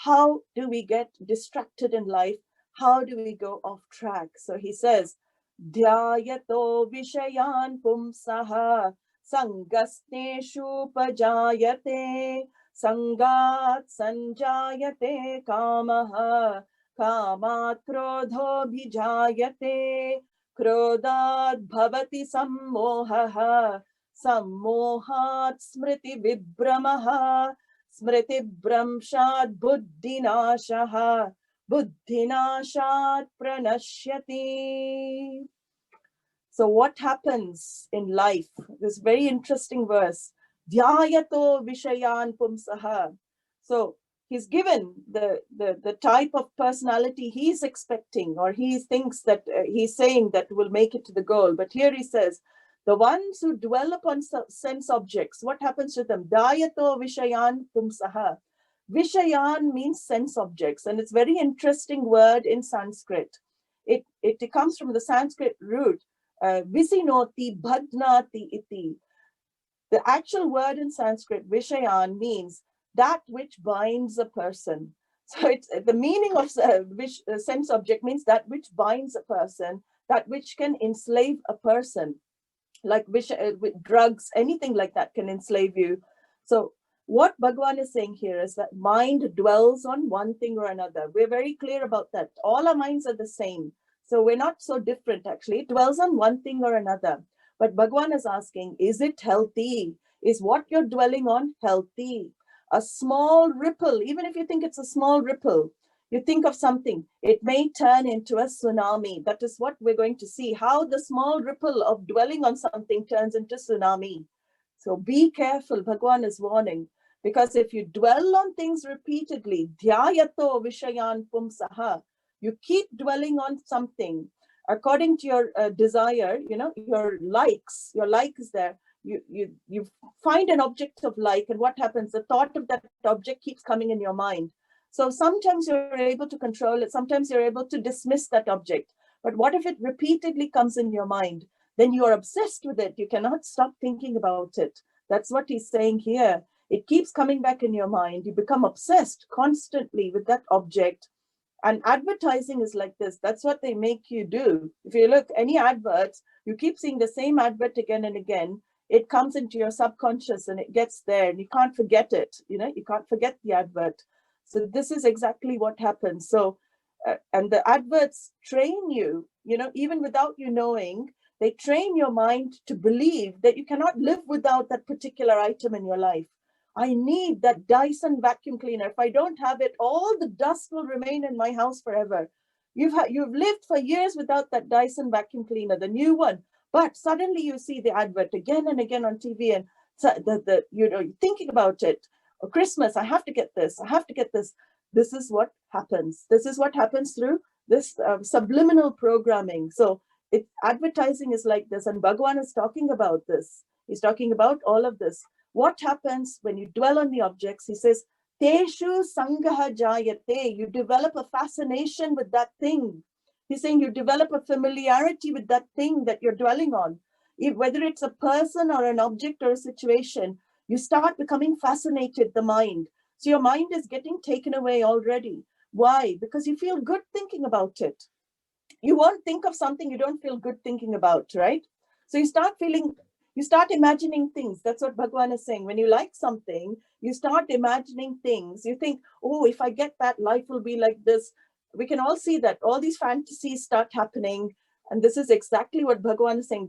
how do we get distracted in life? How do we go off track? So he says, Dhyayato Vishayan Pumsaha Sangasneshu Pajayate Sangat Sanjayate Kamaha Kamat Krodho Bhijayate Krodad Bhavati Sammohaha Sammohat Smriti Vibramaha Smriti Bramshad Buddhinashaha Buddhinashat Pranashyati. So what happens in life? This very interesting verse. Dhyayato Vishayan Pumsaha. So he's given the type of personality he's expecting, or he thinks that he's saying that will make it to the goal. But here he says, the ones who dwell upon sense objects, what happens to them? Dhyayato Vishayan Pumsaha. Vishayan means sense objects, and it's a very interesting word in Sanskrit. It comes from the Sanskrit root, visinoti bhadnati iti. The actual word in Sanskrit, Vishayan, means that which binds a person. So it's the meaning of sense object means that which binds a person, that which can enslave a person, like with drugs, anything like that can enslave you. So what Bhagavan is saying here is that mind dwells on one thing or another. We're very clear about that. All our minds are the same. So we're not so different, actually. It dwells on one thing or another. But Bhagavan is asking, is it healthy? Is what you're dwelling on healthy? A small ripple, even if you think it's a small ripple, you think of something, it may turn into a tsunami. That is what we're going to see, how the small ripple of dwelling on something turns into tsunami. So be careful, Bhagavan is warning, because if you dwell on things repeatedly, dhyayato vishayan pumsaha, you keep dwelling on something according to your desire, your likes. Your like is there. You find an object of like, and what happens? The thought of that object keeps coming in your mind. So sometimes you're able to control it. Sometimes you're able to dismiss that object. But what if it repeatedly comes in your mind? Then you are obsessed with it. You cannot stop thinking about it. That's what he's saying here. It keeps coming back in your mind. You become obsessed constantly with that object. And advertising is like this. That's what they make you do. If you look, any adverts, you keep seeing the same advert again and again. It comes into your subconscious and it gets there and you can't forget it. You can't forget the advert. So this is exactly what happens. So, and the adverts train you, even without you knowing, they train your mind to believe that you cannot live without that particular item in your life. I need that Dyson vacuum cleaner. If I don't have it, all the dust will remain in my house forever. You've lived for years without that Dyson vacuum cleaner, the new one. But suddenly you see the advert again and again on TV, and so you're thinking about it. Oh, Christmas, I have to get this. I have to get this. This is what happens. This is what happens through this subliminal programming. So advertising is like this, and Bhagavan is talking about this. He's talking about all of this. What happens when you dwell on the objects? He says, Teshu sangaha jayate. You develop a fascination with that thing. He's saying you develop a familiarity with that thing that you're dwelling on. Whether it's a person or an object or a situation, you start becoming fascinated, the mind. So your mind is getting taken away already. Why? Because you feel good thinking about it. You won't think of something you don't feel good thinking about, right? So you start imagining things. That's what Bhagavan is saying. When you like something, you start imagining things. You think, oh, if I get that, life will be like this. We can all see that. All these fantasies start happening. And this is exactly what Bhagavan is saying.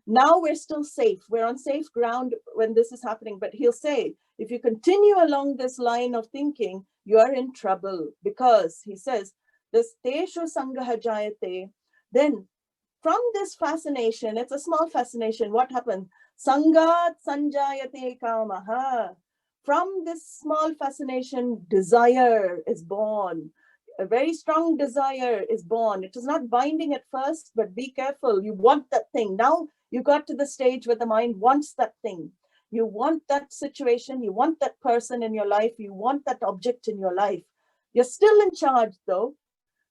Now we're still safe. We're on safe ground when this is happening. But he'll say, if you continue along this line of thinking, you are in trouble. Because he says, this teshu sangaha jayate, then from this fascination, it's a small fascination, what happens? Sangat sanjayate kamaha. From this small fascination, desire is born. A very strong desire is born. It is not binding at first, but be careful. You want that thing. Now you got to the stage where the mind wants that thing. You want that situation. You want that person in your life. You want that object in your life. You're still in charge, though,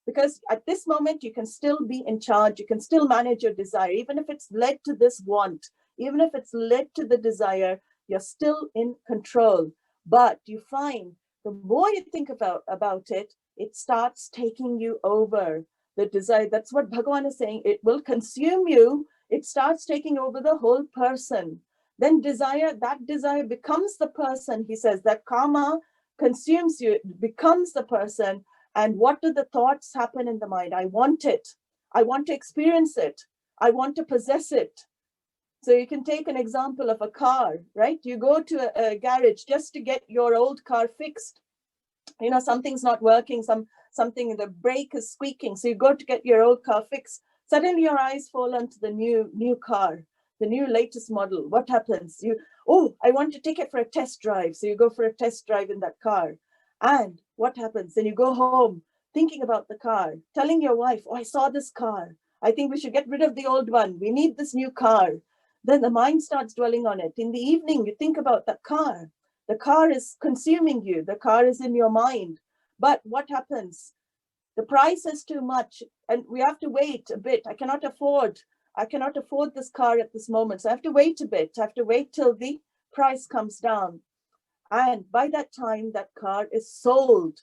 because at this moment, you can still be in charge. You can still manage your desire. Even if it's led to this want, even if it's led to the desire, you're still in control. But you find the more you think about it, it starts taking you over. The desire, that's what Bhagavan is saying, it will consume you. It starts taking over the whole person. Then that desire becomes the person. He says that karma consumes you, it becomes the person. And what do the thoughts happen in the mind? I want it. I want to experience it. I want to possess it. So you can take an example of a car, right? You go to a garage just to get your old car fixed. You know, something's not working, something, the brake is squeaking. So you go to get your old car fixed. Suddenly your eyes fall onto the new car, the new latest model. What happens? I want to take it for a test drive. So you go for a test drive in that car. And what happens? Then you go home thinking about the car, telling your wife, oh, I saw this car. I think we should get rid of the old one. We need this new car. Then the mind starts dwelling on it. In the evening, you think about that car. The car is consuming you. The car is in your mind. But what happens? The price is too much and we have to wait a bit. I cannot afford this car at this moment. So I have to wait a bit. I have to wait till the price comes down. And by that time, that car is sold.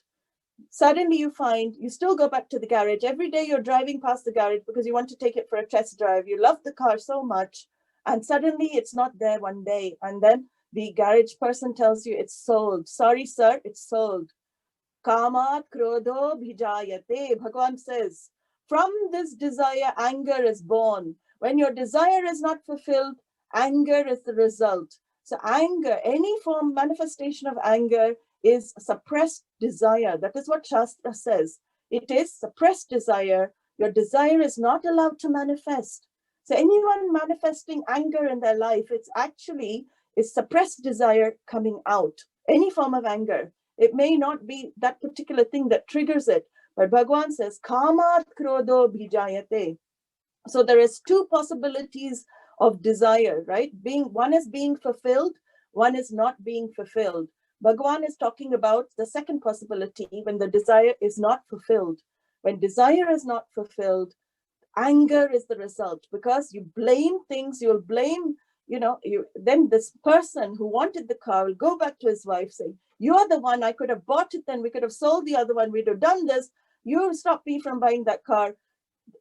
Suddenly you find you still go back to the garage. Every day you're driving past the garage because you want to take it for a test drive. You love the car so much. And suddenly it's not there one day. And then the garage person tells you it's sold. Sorry, sir, it's sold. Kamat krodho bhijayate. Bhagavan says, from this desire, anger is born. When your desire is not fulfilled, anger is the result. So anger, any form, manifestation of anger is suppressed desire. That is what Shastra says. It is suppressed desire. Your desire is not allowed to manifest. So anyone manifesting anger in their life, it's actually is suppressed desire coming out. Any form of anger. It may not be that particular thing that triggers it, but Bhagavan says, Kamat krodho bhijayate. So there is two possibilities of desire, right? One is being fulfilled, one is not being fulfilled. Bhagavan is talking about the second possibility when the desire is not fulfilled. When desire is not fulfilled, anger is the result because you blame things, you'll blame, then this person who wanted the car will go back to his wife saying, you're the one, I could have bought it, then we could have sold the other one, we'd have done this, you stopped me from buying that car.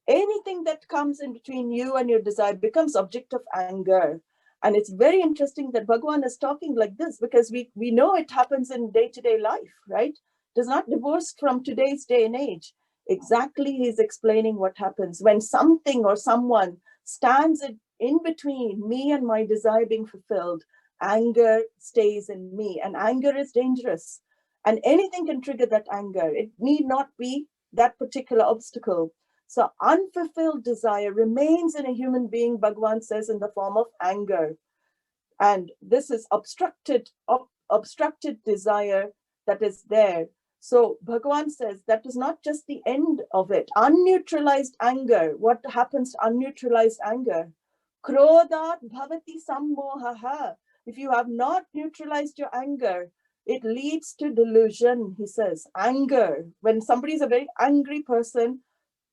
Anything that comes in between you and your desire becomes object of anger. And it's very interesting that Bhagavan is talking like this because we know it happens in day-to-day life, right? It is not divorced from today's day and age. Exactly, he's explaining what happens when something or someone stands in between me and my desire being fulfilled. Anger stays in me, and anger is dangerous. And anything can trigger that anger. It need not be that particular obstacle. So unfulfilled desire remains in a human being, Bhagavan says, in the form of anger. And this is obstructed desire that is there. So Bhagavan says that is not just the end of it. Unneutralized anger. What happens to unneutralized anger? Krodhat bhavati sammohaha. If you have not neutralized your anger, it leads to delusion, he says. Anger. When somebody is a very angry person,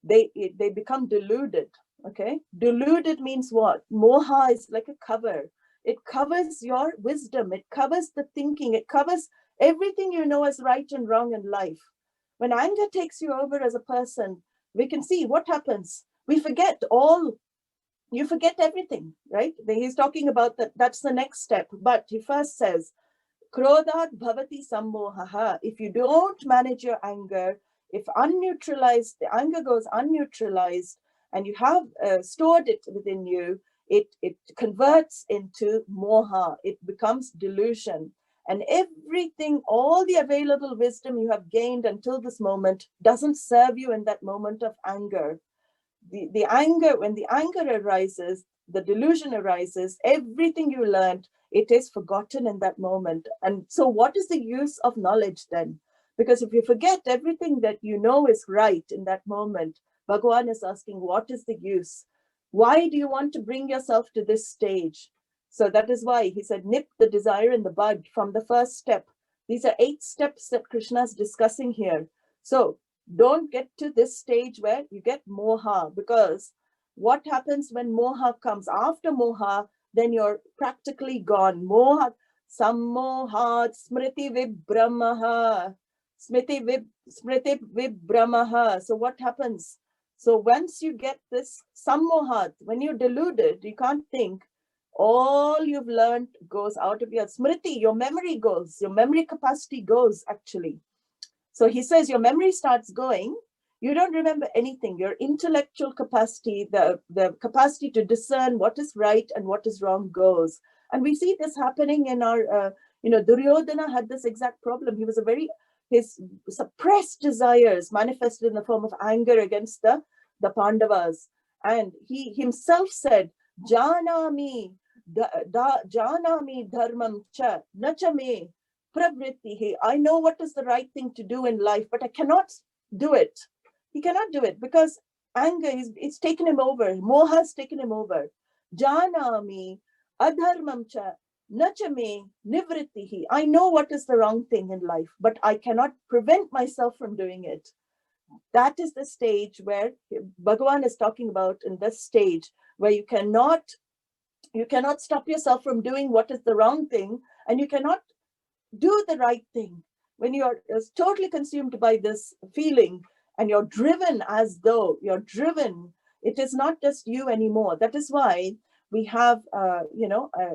they become deluded. Okay? Deluded means what? Moha is like a cover. It covers your wisdom. It covers the thinking. It covers everything you know as right and wrong in life. When anger takes you over as a person, we can see what happens. We forget you forget everything, right? He's talking about that. That's the next step. But he first says, Krodhat bhavati sammohaha. If you don't manage your anger, if unneutralized, the anger goes unneutralized and you have stored it within you, it converts into moha. It becomes delusion. And everything, all the available wisdom you have gained until this moment doesn't serve you in that moment of anger. The anger, when the anger arises, the delusion arises, everything you learned, it is forgotten in that moment. And so what is the use of knowledge then? Because if you forget everything that you know is right in that moment, Bhagavan is asking, what is the use? Why do you want to bring yourself to this stage? So that is why he said, nip the desire in the bud from the first step. These are 8 steps that Krishna is discussing here. So don't get to this stage where you get moha, because what happens when moha comes? After moha, then you're practically gone. Moha, sammohat smriti vibramaha. Smriti vibramaha. So what happens? So once you get this sammohat, when you're deluded, you can't think, all you've learned goes out of your smriti, your memory goes, your memory capacity goes actually. So he says your memory starts going, you don't remember anything. Your intellectual capacity, the capacity to discern what is right and what is wrong goes. And we see this happening in our, Duryodhana had this exact problem. He was his suppressed desires manifested in the form of anger against the Pandavas. And he himself said, Janami, Janami dharmam cha, nacha me pravritti. I know what is the right thing to do in life, but I cannot do it. He cannot do it because anger it's taken him over. Moha has taken him over. Janami adharmam cha nacha me nivrittihi. I know what is the wrong thing in life, but I cannot prevent myself from doing it. That is the stage where Bhagavan is talking about, in this stage where you cannot stop yourself from doing what is the wrong thing, and you cannot do the right thing. When you're totally consumed by this feeling and you're driven as though you're driven, it is not just you anymore. That is why we have,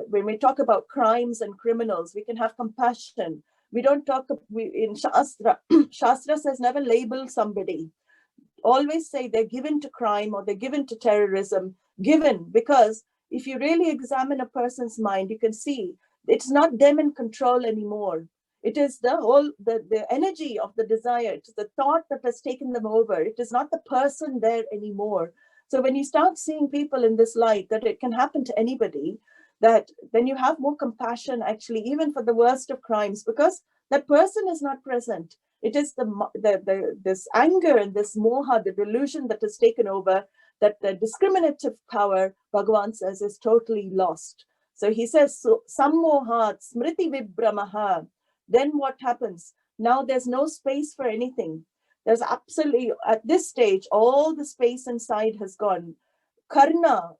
when we talk about crimes and criminals, we can have compassion. We don't talk, in Shastra, Shastra says never label somebody. Always say they're given to crime or they're given to terrorism, because if you really examine a person's mind, you can see it's not them in control anymore. It is the energy of the desire. It's the thought that has taken them over. It is not the person there anymore. So when you start seeing people in this light, that it can happen to anybody, that then you have more compassion actually, even for the worst of crimes, because that person is not present. It is this anger and this moha, the delusion that has taken over, that the discriminative power, Bhagavan says, is totally lost. So he says, so, sammohat smriti vibramaha. Then what happens? Now there's no space for anything. There's absolutely, at this stage, all the space inside has gone. Karna,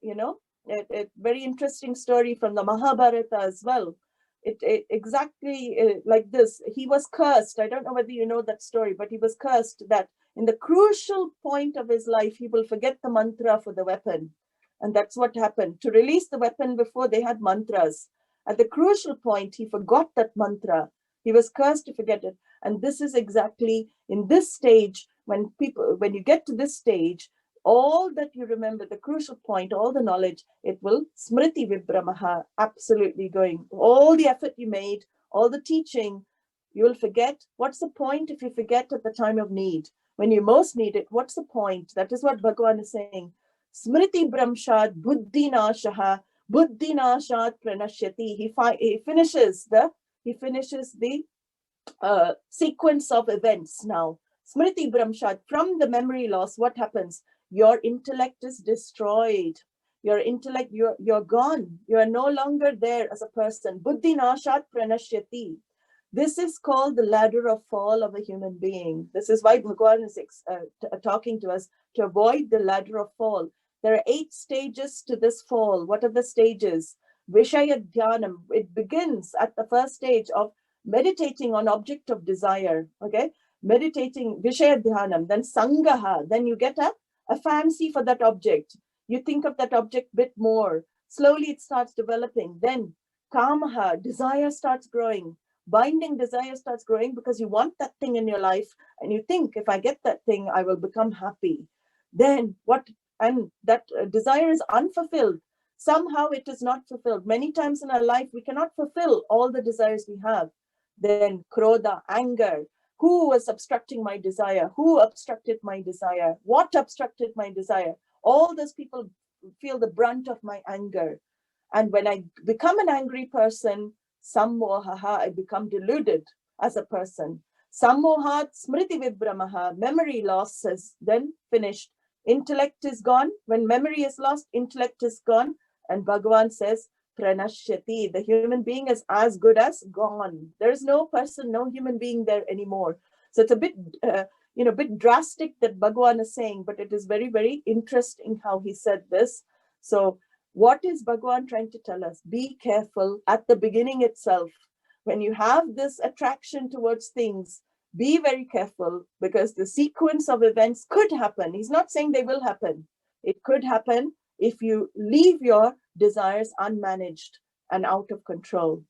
very interesting story from the Mahabharata as well. It exactly like this. He was cursed. I don't know whether you know that story, but he was cursed that in the crucial point of his life, he will forget the mantra for the weapon. And that's what happened. To release the weapon before they had mantras. At the crucial point, he forgot that mantra. He was cursed to forget it. And this is exactly in this stage, when you get to this stage, all that you remember, the crucial point, all the knowledge, it will smriti vibramaha, absolutely going. All the effort you made, all the teaching, you will forget. What's the point if you forget at the time of need? When you most need it, what's the point? That is what Bhagavan is saying. Smriti bramshat buddhi nashaha, buddhi nashat pranashyati. He finishes the sequence of events now. Smriti bramshat, from the memory loss, what happens? Your intellect is destroyed. Your intellect, you're gone. You are no longer there as a person. Buddhi nashat pranashyati. This is called the ladder of fall of a human being. This is why Bhagavan is talking to us to avoid the ladder of fall. There are 8 stages to this fall. What are the stages? Vishaya Dhyanam. It begins at the first stage of meditating on object of desire. Okay, meditating Vishaya Dhyanam, then Sangaha. Then you get a fancy for that object. You think of that object a bit more. Slowly it starts developing. Then Kamaha, desire starts growing. Binding desire starts growing because you want that thing in your life and you think, if I get that thing, I will become happy. Then what? And that desire is unfulfilled. Somehow it is not fulfilled. Many times in our life, we cannot fulfill all the desires we have. Then krodha, anger. Who was obstructing my desire? Who obstructed my desire? What obstructed my desire? All those people feel the brunt of my anger. And when I become an angry person, sammohaha, I become deluded as a person. Sammohat smriti vibramaha, memory loss is then finished. Intellect is gone. When memory is lost, intellect is gone. And Bhagavan says, pranashyati, the human being is as good as gone. There's no person, no human being there anymore. So it's a bit, bit drastic that Bhagavan is saying, but it is very, very interesting how he said this. So What is Bhagavan trying to tell us? Be careful at the beginning itself. When you have this attraction towards things, be very careful, because the sequence of events could happen. He's not saying they will happen. It could happen if you leave your desires unmanaged and out of control.